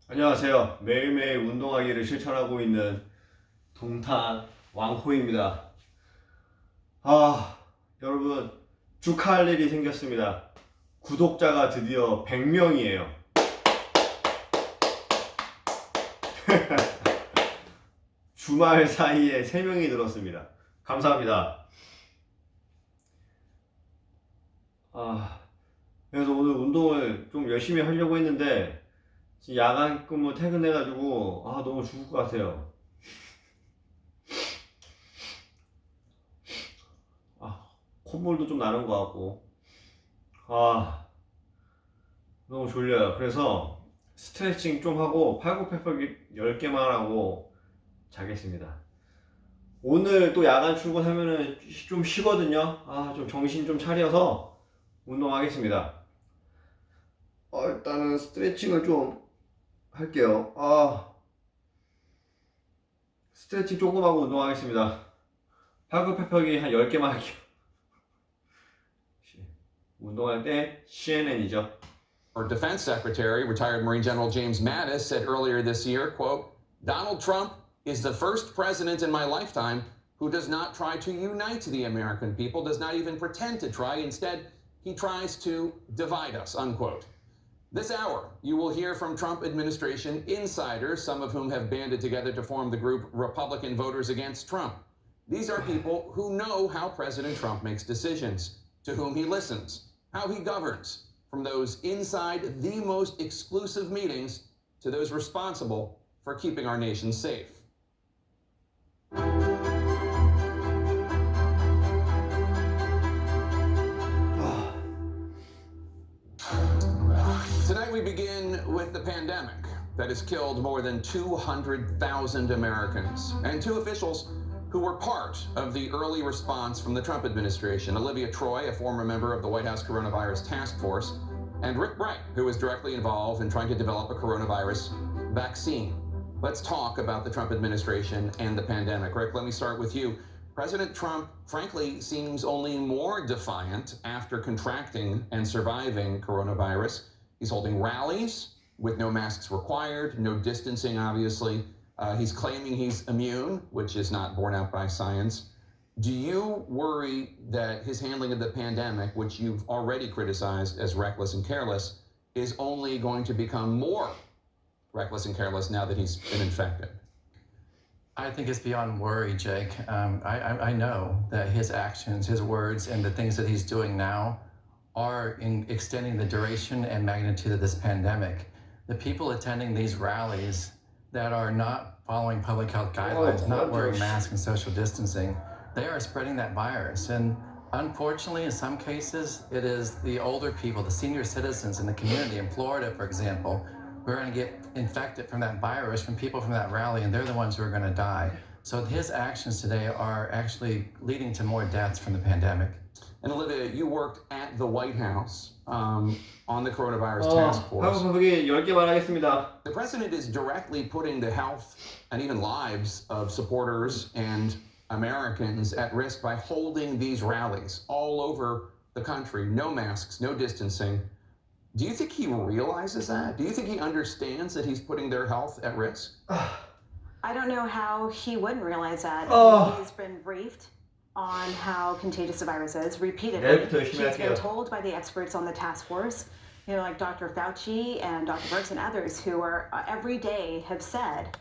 안녕하세요. 매일매일 운동하기를 실천하고 있는 동탄 왕호입니다. 여러분 축하할 일이 생겼습니다. 구독자가 드디어 100명이에요. 주말 사이에 3명이 늘었습니다. 감사합니다. 그래서 오늘 운동을 좀 열심히 하려고 했는데 야간 근무 퇴근해가지고 너무 죽을 것 같아요. 콧물도 좀 나는 것 같고 너무 졸려요. 그래서 스트레칭 좀 하고 팔굽혀펴기 10개만 하고 자겠습니다. 오늘 또 야간 출근하면은 좀 쉬거든요. 좀 정신 좀 차려서 운동하겠습니다. 일단은 스트레칭을 좀 할게요. 스트레칭 조금 하고 운동하겠습니다. 팔굽혀펴기 한 10개만 할게요. 운동할 때 CNN이죠. Our Defense Secretary, retired Marine General James Mattis, said earlier this year, quote, "Donald Trump is the first president in my lifetime who does not try to unite the American people, does not even pretend to try. Instead, he tries to divide us," unquote. This hour, you will hear from Trump administration insiders, some of whom have banded together to form the group Republican Voters Against Trump. These are people who know how President Trump makes decisions, to whom he listens, how he governs, from those inside the most exclusive meetings to those responsible for keeping our nation safe. Tonight we begin with the pandemic that has killed more than 200,000 Americans, and two officials who were part of the early response from the Trump administration: Olivia Troy, a former member of the White House Coronavirus Task Force, and Rick Bright, who was directly involved in trying to develop a coronavirus vaccine. Let's talk about the Trump administration and the pandemic. Rick, let me start with you. President Trump, frankly, seems only more defiant after contracting and surviving coronavirus. He's holding rallies with no masks required, no distancing, obviously. He's claiming he's immune, which is not borne out by science. Do you worry that his handling of the pandemic, which you've already criticized as reckless and careless, is only going to become more reckless and careless now that he's been infected? I think it's beyond worry, Jake. I know that his actions, his words, and the things that he's doing now are extending the duration and magnitude of this pandemic. The people attending these rallies that are not following public health guidelines, not wearing masks and social distancing, they are spreading that virus. And unfortunately, in some cases, it is the older people, the senior citizens in the community, in Florida, for example, who are going to get infected from that virus from people from that rally, and they're the ones who are going to die. So his actions today are actually leading to more deaths from the pandemic. And Olivia, you worked at the White House on the coronavirus task force. 팔굽혀펴기 10개만 하겠습니다. The president is directly putting the health and even lives of supporters and Americans at risk by holding these rallies all over the country. No masks, no distancing. Do you think he realizes that? Do you think he understands that he's putting their health at risk? I don't know how he wouldn't realize that. He's been briefed on how contagious the virus is repeatedly. He's been told by the experts on the task force, like Dr. Fauci and Dr. Birx and others who are every day have said